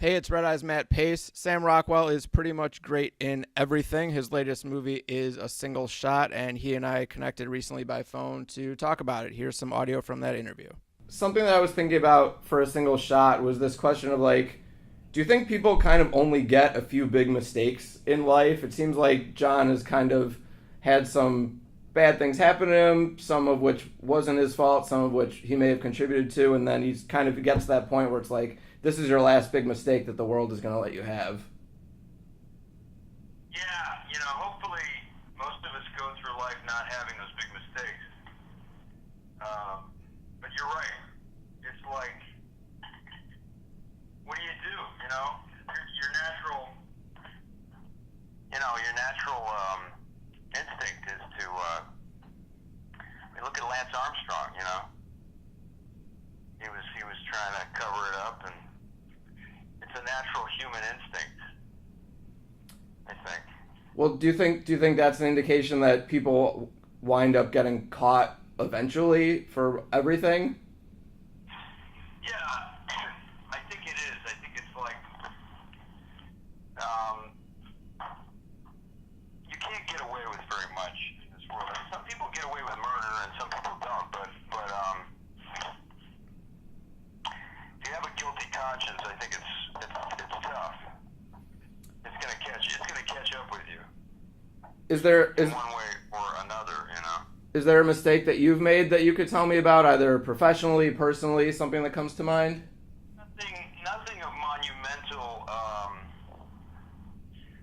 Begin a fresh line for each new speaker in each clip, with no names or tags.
Hey, it's RedEye's Matt Pais. Sam Rockwell is pretty much great in everything. His latest movie is A Single Shot, and he and I connected recently by phone to talk about it. Here's some audio from that interview. Something that I was thinking about for A Single Shot was this question of like, do you think people kind of only get a few big mistakes in life? It seems like John has kind of had some bad things happen to him, some of which wasn't his fault, some of which he may have contributed to, and then he's kind of gets to that point where it's like, this is your last big mistake that the world is going to let you have.
Yeah, hopefully most of us go through life not having those big mistakes. But you're right. It's like, what do you do? Your natural, instinct is to. Look at Lance Armstrong. He was trying to cover it up, and it's a natural human instinct, I think.
Well, do you think that's an indication that people wind up getting caught eventually for everything?
Yeah, I think it is. I think it's like um, you can't get away with very much in this world. Some people get away with murder, and some people don't. But if you have a guilty conscience, I think it's tough. It's gonna catch up with you
Is there
in
is
one way or another.
is there a mistake that you've made that you could tell me about, either professionally, personally, something that comes to mind?
Nothing of monumental.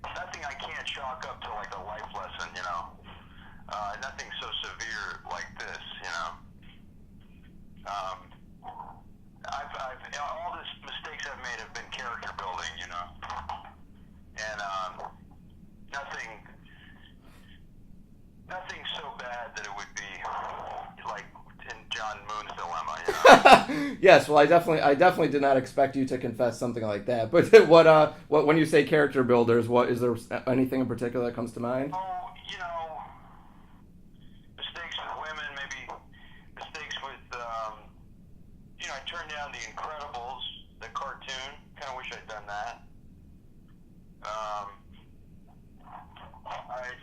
Nothing I can't chalk up to like a life lesson. Nothing so severe like this. Um, all the mistakes I've made have been character building. And nothing so bad that it would be like in John Moon's dilemma.
Yes, well, I definitely did not expect you to confess something like that. But what when you say character builders, what is there anything in particular that comes to mind?
Oh, mistakes with women, maybe mistakes with, I turned down The Incredibles, the cartoon. Kind of wish I'd done that.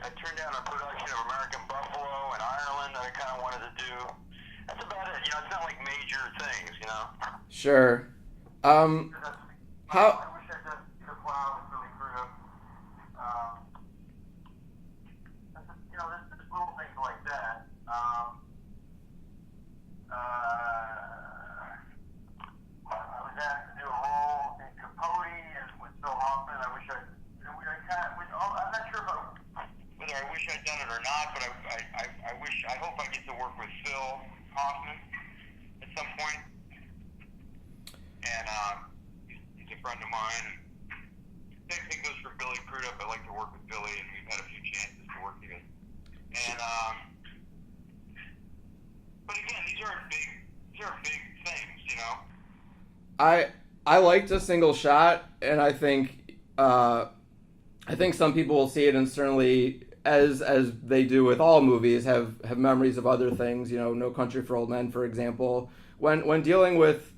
I turned down a production of American Buffalo in Ireland that I kind of wanted to do. That's about it. It's not like major things.
Sure. How
I wish I'd done the plow with Billy Crudup. There's little things like that. I was asked to do a role in Capote and with Phil Hoffman. I wish I'm not sure whether I wish I'd done it or not, but I hope I get to work with Phil Hoffman at some point. And he's a friend of mine. Same thing goes for Billy Crudup. I like to work with Billy, and we've had a few chances to work together. And but again, these aren't big things.
I liked A Single Shot, and I think some people will see it and certainly, as they do with all movies, have memories of other things. No Country for Old Men, for example. When dealing with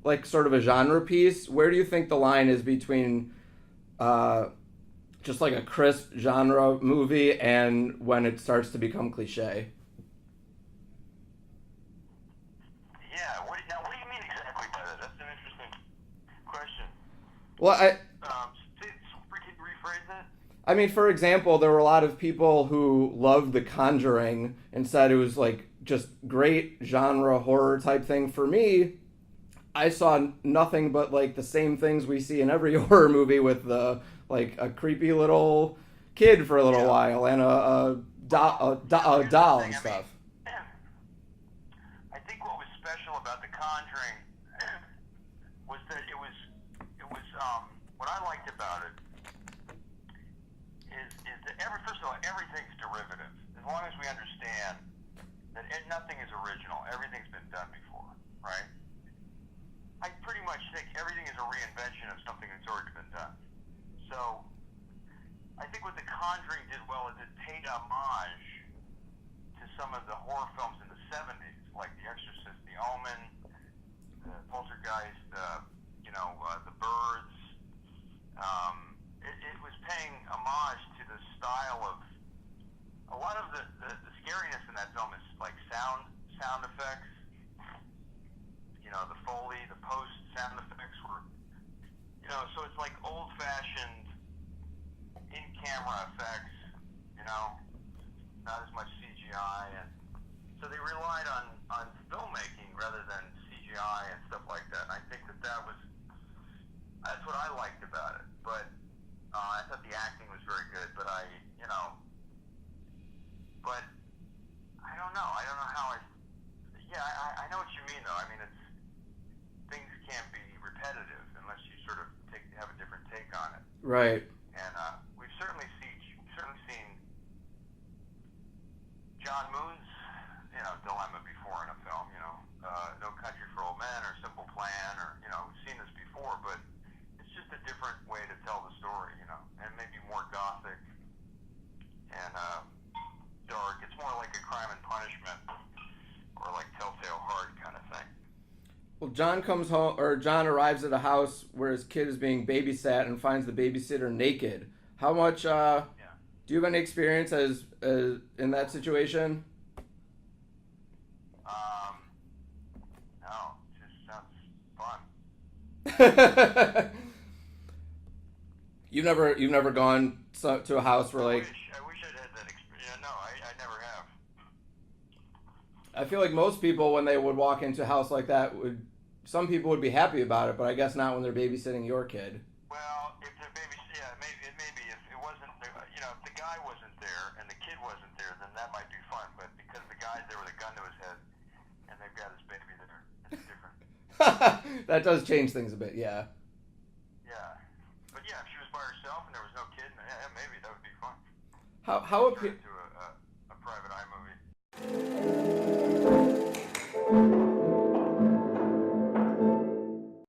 like sort of a genre piece, where do you think the line is between just like a crisp genre movie and when it starts to become cliche?
Yeah. What do you mean exactly by that? That's an interesting question.
Well,
Can you rephrase that?
I mean, for example, there were a lot of people who loved The Conjuring and said it was like just great genre horror type thing. For me, I saw nothing but like the same things we see in every horror movie with like a creepy little kid for a little while and a doll and stuff.
I think what was special about The Conjuring was that it was what I liked about it is that first of all, everything's derivative. As long as we understand that nothing is original, everything's been done before, right? I pretty much think everything is a reinvention of something that's already been done. So I think what The Conjuring did well is it paid homage to some of the horror films in the 70s, like The Exorcist, The Omen, the Poltergeist, the birds. It was paying homage to the style of a lot of the scariness in that film is like sound effects. The Foley, the post sound effects were, so it's like old-fashioned in-camera effects, not as much CGI, and so they relied on filmmaking rather than CGI and stuff like that. And I think that's what I liked about it. But I thought the acting was very good. But but I don't know. I don't know how I know what you mean though. I mean, things can't be repetitive unless you sort of have a different take on it.
Right.
And we've certainly seen John Moon's dilemma before in a film. No Country for Old Men or Simple Plan, or we've seen this before, but it's just a different way to tell the story. And maybe more gothic and dark. It's more like a Crime and Punishment or like Telltale Heart kind of thing.
Well, John comes home, or John arrives at a house where his kid is being babysat and finds the babysitter naked. How much, do you have any experience as in that situation?
No, it just sounds fun.
You've never gone to a house where like...
I wish I'd had that experience. Yeah, no, I never have.
I feel like most people, when they would walk into a house like that, some people would be happy about it, but I guess not when they're babysitting your kid.
Well, if the maybe if it wasn't, if the guy wasn't there and the kid wasn't there, then that might be fun. But because the guy's there with a gun to his head and they've got his baby there, it's different.
That does change things a bit, yeah.
Yeah, but yeah, if she was by herself and there was no kid, maybe that would be fun.
How